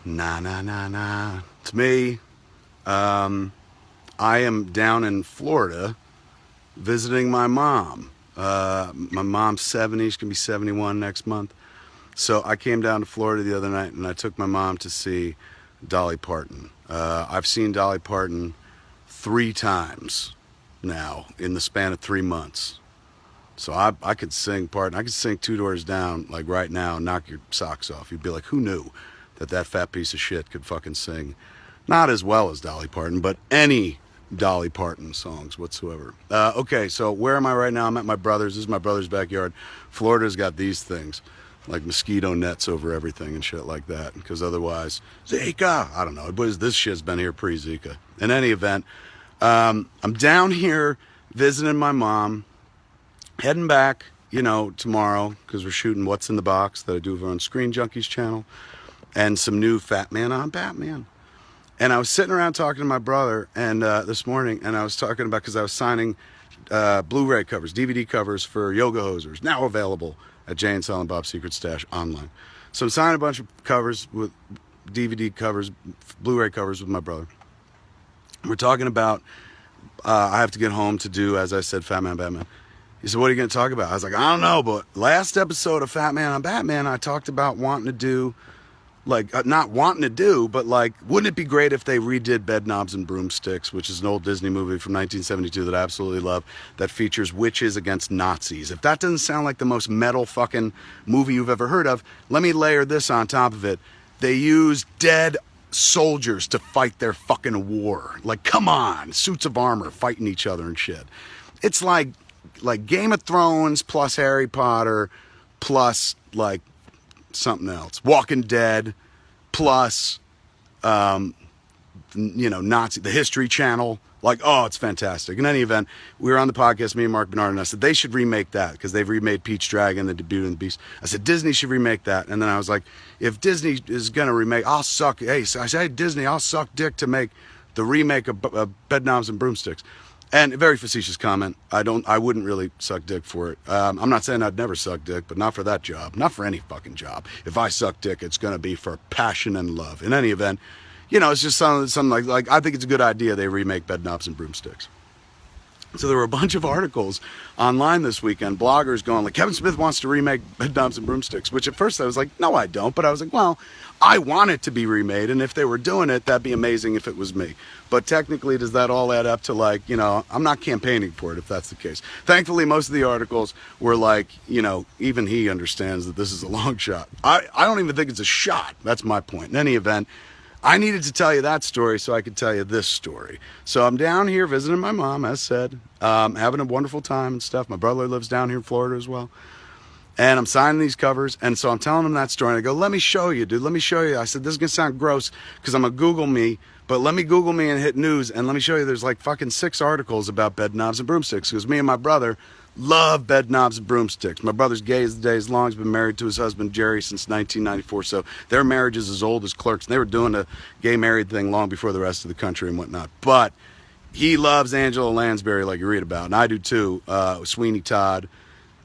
Nah, nah, nah, nah. It's me. I am down in Florida visiting my mom. My mom's 70. She's going to be 71 next month. So I came down to Florida the other night and I took my mom to see Dolly Parton. I've seen Dolly Parton 3 times now in the span of 3 months. So I could sing Parton. I could sing Two Doors Down like right now and knock your socks off. You'd be like, who knew that fat piece of shit could fucking sing? Not as well as Dolly Parton, but any Dolly Parton songs whatsoever. Okay, so where am I right now? I'm at my brother's. This is my brother's backyard. Florida's got these things, like mosquito nets over everything and shit like that, because otherwise, Zika, I don't know. This shit's been here pre-Zika. In any event, I'm down here visiting my mom, heading back, tomorrow, because we're shooting What's in the Box that I do over on Screen Junkies channel, and some new Fat Man on Batman. And I was sitting around talking to my brother and this morning, and I was talking about, because I was signing Blu-ray covers, DVD covers for Yoga Hosers, now available at Jay and Silent Bob's Secret Stash online. So I'm signing a bunch of covers with DVD covers, Blu-ray covers with my brother. We're talking about I have to get home to do, as I said, Fat Man Batman. He said, what are you going to talk about? I was like, I don't know, but last episode of Fat Man on Batman, I talked about wanting to do, not wanting to do, but wouldn't it be great if they redid Bedknobs and Broomsticks, which is an old Disney movie from 1972 that I absolutely love, that features witches against Nazis. If that doesn't sound like the most metal fucking movie you've ever heard of, let me layer this on top of it. They use dead soldiers to fight their fucking war. Come on, suits of armor fighting each other and shit. It's like Game of Thrones plus Harry Potter plus something else. Walking Dead plus Nazi, the History Channel. It's fantastic. In any event, we were on the podcast, me and Mark Bernard, and I said they should remake that because they've remade Pete's Dragon, the Beauty and the Beast. I said Disney should remake that, and then I was like, if Disney is gonna remake, I'll suck. Hey, so I said, hey, Disney, I'll suck dick to make the remake of Bedknobs and Broomsticks. And a very facetious comment. I wouldn't really suck dick for it. I'm not saying I'd never suck dick, but not for that job. Not for any fucking job. If I suck dick, it's going to be for passion and love. In any event, it's just something like I think it's a good idea they remake Bedknobs and Broomsticks. So there were a bunch of articles online this weekend, bloggers going Kevin Smith wants to remake Bedknobs and Broomsticks, which at first I was like, no, I don't. But I was like, well, I want it to be remade. And if they were doing it, that'd be amazing if it was me. But technically, does that all add up to I'm not campaigning for it if that's the case. Thankfully, most of the articles were even he understands that this is a long shot. I don't even think it's a shot. That's my point. In any event, I needed to tell you that story so I could tell you this story. So I'm down here visiting my mom, as said, having a wonderful time and stuff. My brother lives down here in Florida as well. And I'm signing these covers. And so I'm telling him that story. And I go, let me show you, dude. Let me show you. I said, this is going to sound gross because I'm going to Google me. But let me Google me and hit news. And let me show you there's fucking 6 articles about Bedknobs and Broomsticks. Because me and my brother love Bedknobs and Broomsticks. My brother's gay as the day is long. He's been married to his husband, Jerry, since 1994. So their marriage is as old as Clerks. And they were doing a gay married thing long before the rest of the country and whatnot. But he loves Angela Lansbury like you read about. And I do too. Sweeney Todd.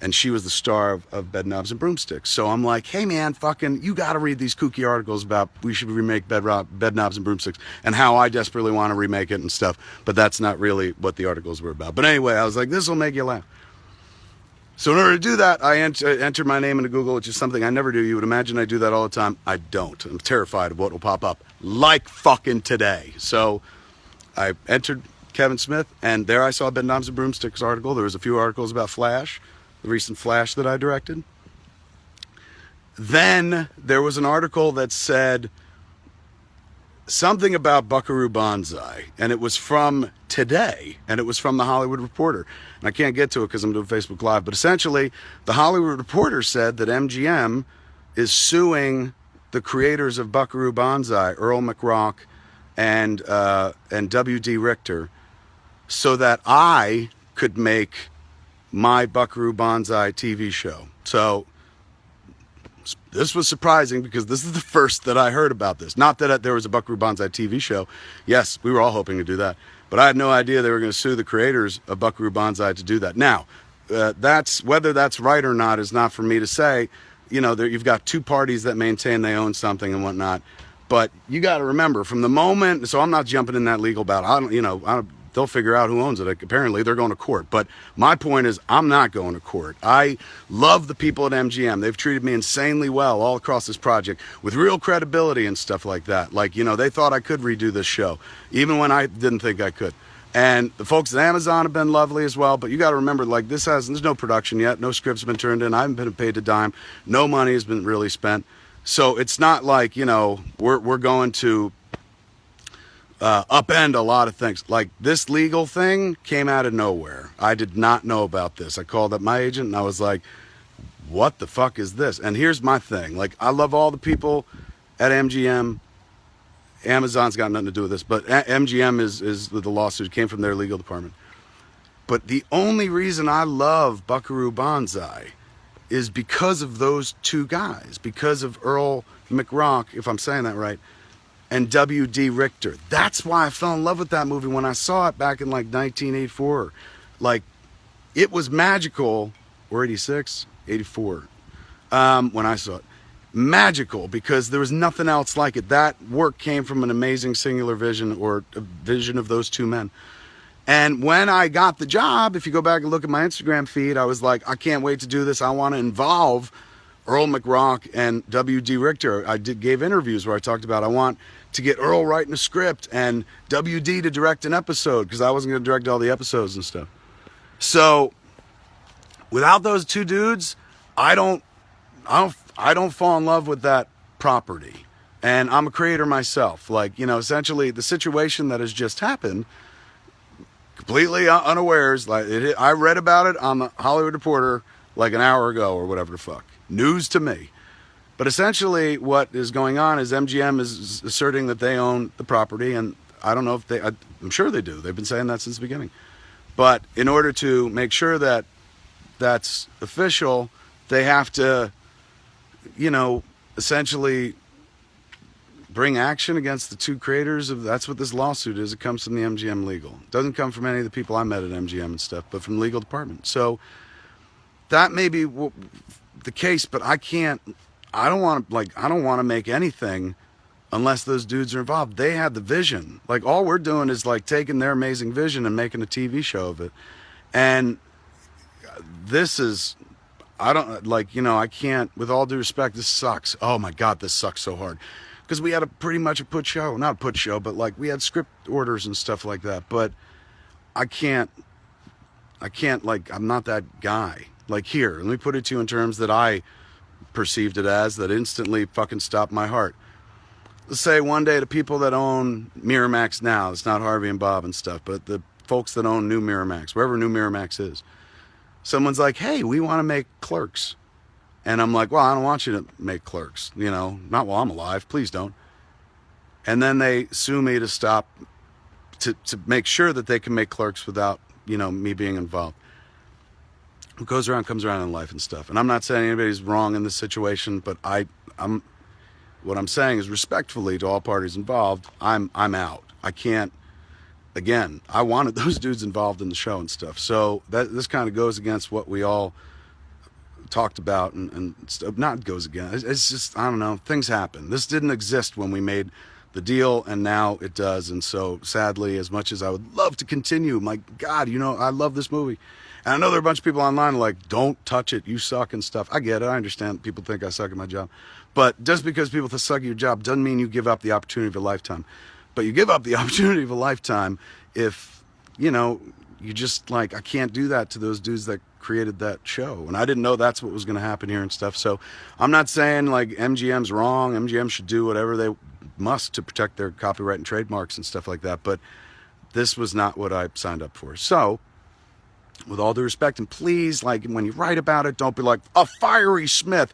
And she was the star of Bedknobs and Broomsticks. So I'm like, hey man, fucking, you got to read these kooky articles about we should remake Bedknobs and Broomsticks and how I desperately want to remake it and stuff. But that's not really what the articles were about. But anyway, I was like, this will make you laugh. So in order to do that, I enter my name into Google, which is something I never do. You would imagine I do that all the time. I don't. I'm terrified of what will pop up, like fucking today. So I entered Kevin Smith, and there I saw a Bedknobs and Broomsticks article. There was a few articles about Flash, the recent Flash that I directed. Then there was an article that said something about Buckaroo Banzai, and it was from today, and it was from the Hollywood Reporter. And I can't get to it because I'm doing Facebook Live, but essentially the Hollywood Reporter said that MGM is suing the creators of Buckaroo Banzai, Earl McRock and W.D. Richter, so that I could make my Buckaroo Banzai TV show. So this was surprising because this is the first that I heard about this. Not that there was a Buckaroo Banzai TV show. Yes, we were all hoping to do that. But I had no idea they were going to sue the creators of Buckaroo Banzai to do that. Now, that's whether that's right or not is not for me to say. You've got two parties that maintain they own something and whatnot. But you got to remember, from the moment, so I'm not jumping in that legal battle. They'll figure out who owns it. Apparently, they're going to court. But my point is, I'm not going to court. I love the people at MGM. They've treated me insanely well all across this project with real credibility and stuff like that. Like, they thought I could redo this show, even when I didn't think I could. And the folks at Amazon have been lovely as well. But you got to remember, like, there's no production yet. No script's been turned in. I haven't been paid a dime. No money has been really spent. So it's not like, we're going to upend a lot of things. Like, this legal thing came out of nowhere. I did not know about this. I called up my agent and I was like, what the fuck is this? And here's my thing. Like, I love all the people at MGM. Amazon's got nothing to do with this, but MGM is the lawsuit. It came from their legal department. But the only reason I love Buckaroo Banzai is because of those two guys, because of Earl McRock, if I'm saying that right, and W.D. Richter. That's why I fell in love with that movie when I saw it back in like 1984. Like, it was magical, or 86, 84, when I saw it. Magical, because there was nothing else like it. That work came from an amazing singular vision, or a vision of those two men. And when I got the job, if you go back and look at my Instagram feed, I was like, I can't wait to do this. I want to involve Earl McRock and W.D. Richter. Gave interviews where I talked about I want to get Earl writing a script and W.D. to direct an episode, because I wasn't going to direct all the episodes and stuff. So without those two dudes, I don't fall in love with that property. And I'm a creator myself. Like, essentially the situation that has just happened, completely unawares. Like, I read about it on the Hollywood Reporter like an hour ago or whatever the fuck. News to me. But essentially what is going on is MGM is asserting that they own the property, and I don't know if I'm sure they do. They've been saying that since the beginning. But in order to make sure that that's official, they have to, essentially bring action against the two creators of. That's what this lawsuit is. It comes from the MGM legal. It doesn't come from any of the people I met at MGM and stuff, but from the legal department. So that may be the case, but I don't want to make anything unless those dudes are involved. They had the vision. Like, all we're doing is like taking their amazing vision and making a TV show of it. And this is, I can't, with all due respect, this sucks. Oh my God, this sucks so hard. Because we had pretty much a put show. Not a put show, but like we had script orders and stuff like that. But I can't, I'm not that guy. Like, here, let me put it to you in terms that I perceived it as, that instantly fucking stopped my heart. Let's say one day the people that own Miramax now, it's not Harvey and Bob and stuff, but the folks that own New Miramax, wherever New Miramax is, someone's like, hey, we want to make Clerks. And I'm like, well, I don't want you to make Clerks, not while I'm alive, please don't. And then they sue me to stop, to make sure that they can make Clerks without, me being involved. What goes around comes around in life and stuff. And I'm not saying anybody's wrong in this situation, but what I'm saying is, respectfully to all parties involved, I'm out. I can't. Again, I wanted those dudes involved in the show and stuff. So this kind of goes against what we all talked about and stuff. Not goes against. It's just, I don't know. Things happen. This didn't exist when we made the deal, and now it does. And so, sadly, as much as I would love to continue, my God, I love this movie. And I know there are a bunch of people online who are like, don't touch it, you suck and stuff. I get it. I understand people think I suck at my job. But just because people suck at your job doesn't mean you give up the opportunity of a lifetime. But you give up the opportunity of a lifetime if, you just I can't do that to those dudes that created that show. And I didn't know that's what was going to happen here and stuff. So I'm not saying like MGM's wrong. MGM should do whatever they must to protect their copyright and trademarks and stuff like that. But this was not what I signed up for. So, with all due respect, and please, when you write about it, don't be like, a fiery Smith.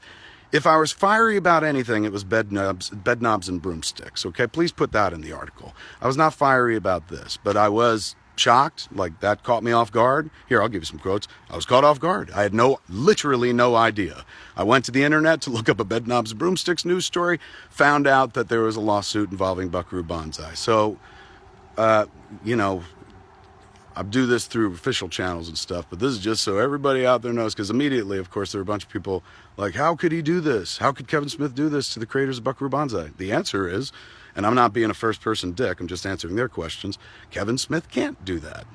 If I was fiery about anything, it was Bedknobs and Broomsticks, okay? Please put that in the article. I was not fiery about this, but I was shocked. That caught me off guard. Here, I'll give you some quotes. I was caught off guard. I had literally no idea. I went to the internet to look up a Bedknobs and Broomsticks news story, found out that there was a lawsuit involving Buckaroo Banzai. So, I do this through official channels and stuff, but this is just so everybody out there knows, because immediately, of course, there are a bunch of people like, how could he do this? How could Kevin Smith do this to the creators of Buckaroo Banzai? The answer is, and I'm not being a first-person dick, I'm just answering their questions, Kevin Smith can't do that.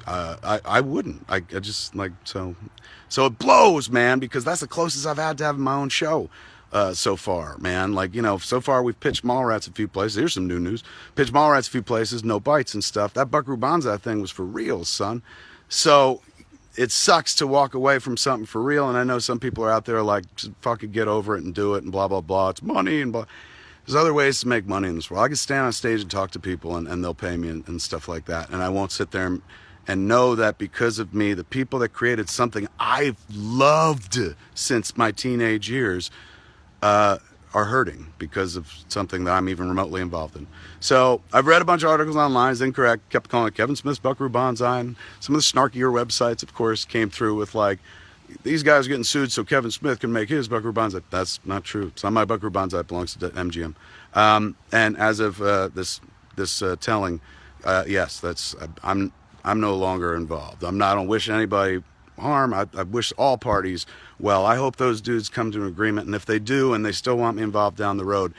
I wouldn't. I just, like, so it blows, man, because that's the closest I've had to having my own show. So far, man. Like, you know, so far we've pitched Mallrats a few places. Here's some new news. Pitched Mallrats a few places, no bites and stuff. That Buckaroo Banzai thing was for real, son. So it sucks to walk away from something for real. And I know some people are out there like, just fucking get over it and do it and blah, blah, blah. It's money and blah. There's other ways to make money in this world. I can stand on stage and talk to people and they'll pay me and stuff like that. And I won't sit there and know that because of me, the people that created something I've loved since my teenage years are hurting because of something that I'm even remotely involved in. So I've read a bunch of articles online. It's incorrect. Kept calling it Kevin Smith's Buckaroo Banzai. And some of the snarkier websites, of course, came through with like, these guys are getting sued so Kevin Smith can make his Buckaroo Banzai. That's not true. It's not my Buckaroo Banzai. It belongs to MGM. And as of this telling, yes, I'm no longer involved. I don't wish anybody harm. I wish all parties well. I hope those dudes come to an agreement, and if they do and they still want me involved down the road,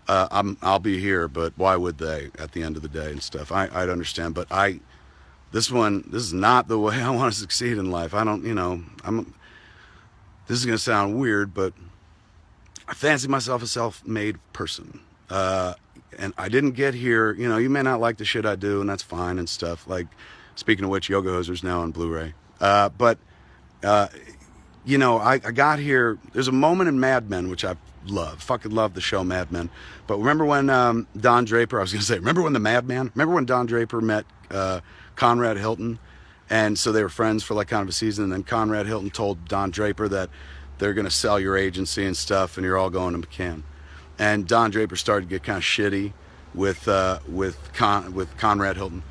I'll be here, but why would they at the end of the day and stuff? I'd understand, but this is not the way I want to succeed in life. I don't, you know, this is going to sound weird, but I fancy myself a self-made person. And I didn't get here, you know, you may not like the shit I do, and that's fine and stuff. Like, speaking of which, Yoga Hosers now on Blu-ray. You know, I got here, there's a moment in Mad Men, which I love, fucking love the show Mad Men. But remember when Don Draper, I was going to say, remember when remember when Don Draper met Conrad Hilton? And so they were friends for like kind of a season, and then Conrad Hilton told Don Draper that they're going to sell your agency and stuff, and you're all going to McCann. And Don Draper started to get kind of shitty with Conrad Hilton.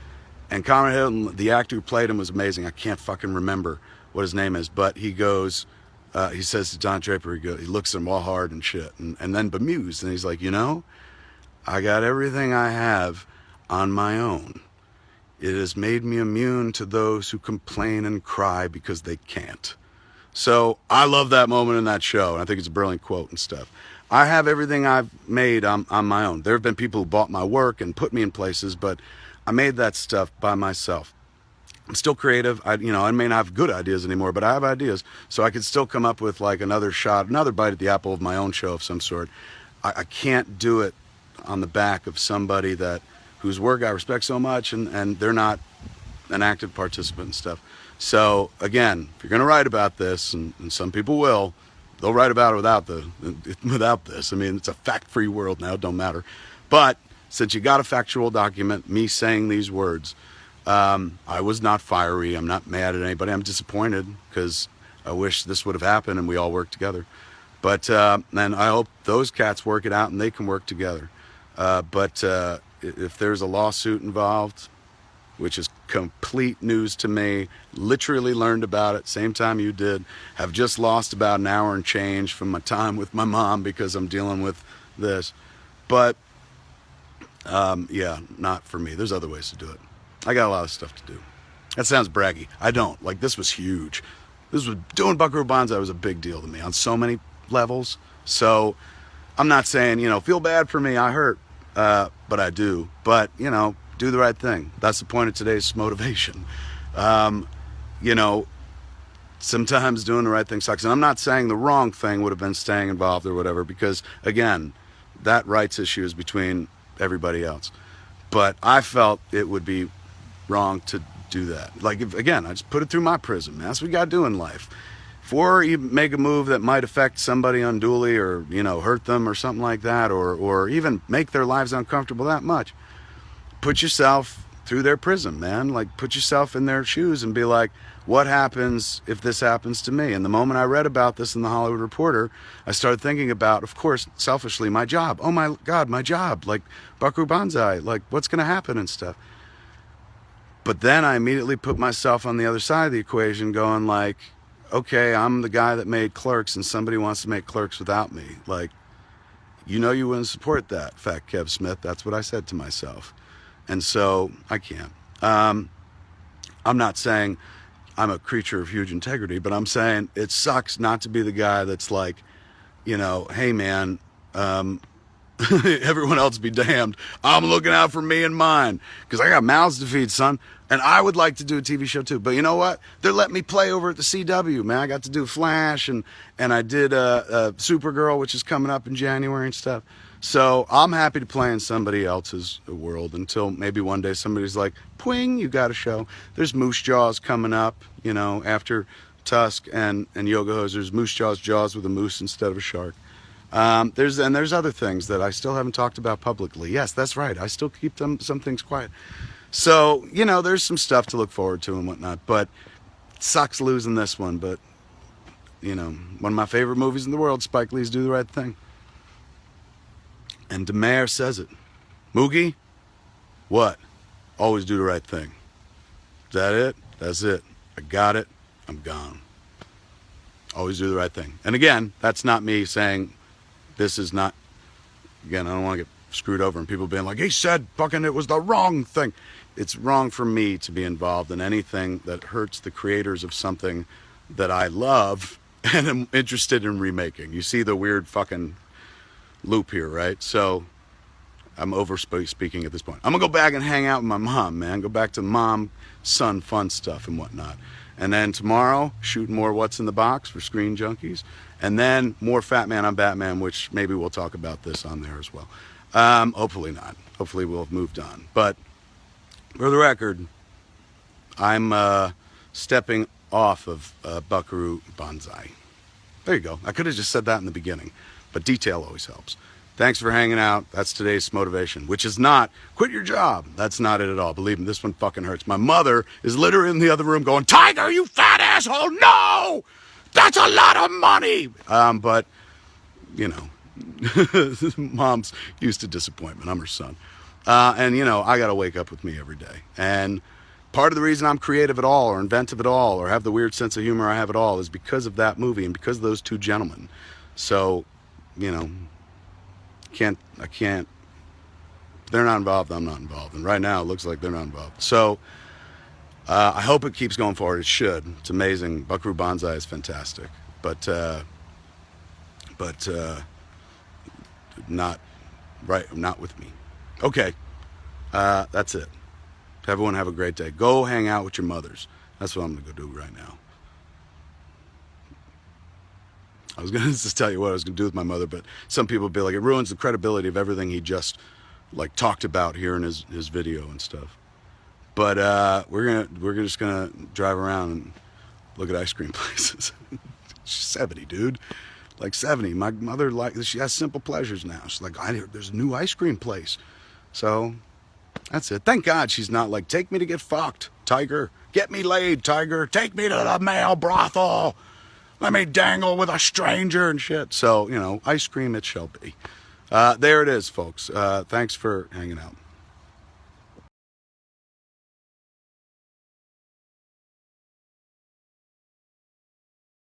And Conrad Hilton, the actor who played him, was amazing. I can't fucking remember what his name is, but he goes, he says to Don Draper, he looks at him all hard and shit, and then bemused, and he's like, you know, I got everything I have on my own. It has made me immune to those who complain and cry because they can't. So I love that moment in that show, and I think it's a brilliant quote and stuff. I have everything I've made on my own. There have been people who bought my work and put me in places, but I made that stuff by myself. I'm still creative. I may not have good ideas anymore, but I have ideas, so I could still come up with like another shot, another bite at the apple of my own show of some sort. I can't do it on the back of somebody whose work I respect so much, and they're not an active participant and stuff. So again, if you're going to write about this, and some people will, they'll write about it without this. I mean, it's a fact-free world now. It don't matter. But since you got a factual document, me saying these words, I was not fiery. I'm not mad at anybody. I'm disappointed because I wish this would have happened and we all worked together. But and I hope those cats work it out and they can work together. But if there's a lawsuit involved, which is complete news to me, literally learned about it same time you did, have just lost about an hour and change from my time with my mom because I'm dealing with this. But yeah, not for me. There's other ways to do it. I got a lot of stuff to do. That sounds braggy. I don't. Like, this was huge. Doing Buckaroo Banzai was a big deal to me on so many levels. So I'm not saying, feel bad for me. I hurt. But I do. But, do the right thing. That's the point of today's Smotivation. Sometimes doing the right thing sucks. And I'm not saying the wrong thing would have been staying involved or whatever, because, again, that rights issue is between everybody else. But I felt it would be wrong to do that. Like, again, I just put it through my prism. That's what we got to do in life. Before you make a move that might affect somebody unduly or, hurt them or something like that, or even make their lives uncomfortable that much, put yourself through their prism, man. Like, put yourself in their shoes and be like, what happens if this happens to me? And the moment I read about this in the Hollywood Reporter, I started thinking about, of course, selfishly, my job. Oh my God, my job. Like, Buckaroo Banzai. Like, what's going to happen and stuff. But then I immediately put myself on the other side of the equation going like, okay, I'm the guy that made Clerks and somebody wants to make Clerks without me. Like, you wouldn't support that, Fat Kev Smith. That's what I said to myself. And so I can't. I'm not saying I'm a creature of huge integrity, but I'm saying it sucks not to be the guy that's like, hey man, everyone else be damned. I'm looking out for me and mine because I got mouths to feed, son. And I would like to do a TV show too. But you know what? They're letting me play over at the CW, man. I got to do Flash and I did Supergirl, which is coming up in January and stuff. So I'm happy to play in somebody else's world until maybe one day somebody's like, "Pwing, you got a show." There's Moose Jaws coming up, after Tusk and Yoga Hosers. Moose Jaws with a moose instead of a shark. There's other things that I still haven't talked about publicly. Yes, that's right. I still keep some things quiet. So, there's some stuff to look forward to and whatnot, but it sucks losing this one. But, one of my favorite movies in the world, Spike Lee's Do the Right Thing. And DeMare says it. Moogie, what? Always do the right thing. Is that it? That's it. I got it. I'm gone. Always do the right thing. And again, that's not me saying this is not, again, I don't want to get screwed over and people being like, he said fucking it was the wrong thing. It's wrong for me to be involved in anything that hurts the creators of something that I love and am interested in remaking. You see the weird fucking loop here, right? So I'm over speaking at this point. I'm gonna go back and hang out with my mom, man. Go back to mom, son, fun stuff and whatnot. And then tomorrow, shoot more What's in the Box for Screen Junkies. And then more Fat Man on Batman, which maybe we'll talk about this on there as well. Hopefully not. Hopefully we'll have moved on. But for the record, I'm stepping off of Buckaroo Banzai. There you go. I could have just said that in the beginning, but detail always helps. Thanks for hanging out. That's today's Smotivation, which is not quit your job. That's not it at all. Believe me, this one fucking hurts. My mother is literally in the other room going, "Tiger, you fat asshole, no! That's a lot of money!" But, mom's used to disappointment. I'm her son. And, I got to wake up with me every day. And part of the reason I'm creative at all or inventive at all or have the weird sense of humor I have at all is because of that movie and because of those two gentlemen. So, I can't, they're not involved, I'm not involved. And right now it looks like they're not involved. So I hope it keeps going forward. It should. It's amazing. Buckaroo Banzai is fantastic. But not with me. Okay. That's it. Everyone have a great day. Go hang out with your mothers. That's what I'm going to go do right now. I was going to just tell you what I was going to do with my mother, but some people be like, it ruins the credibility of everything he just talked about here in his video and stuff. But we're just gonna drive around and look at ice cream places. She's 70, dude. 70. My mother she has simple pleasures now. She's like, there's a new ice cream place. So that's it. Thank God she's not like, take me to get fucked, Tiger. Get me laid, Tiger. Take me to the male brothel. Let me dangle with a stranger and shit. So, ice cream it shall be. There it is, folks. Thanks for hanging out.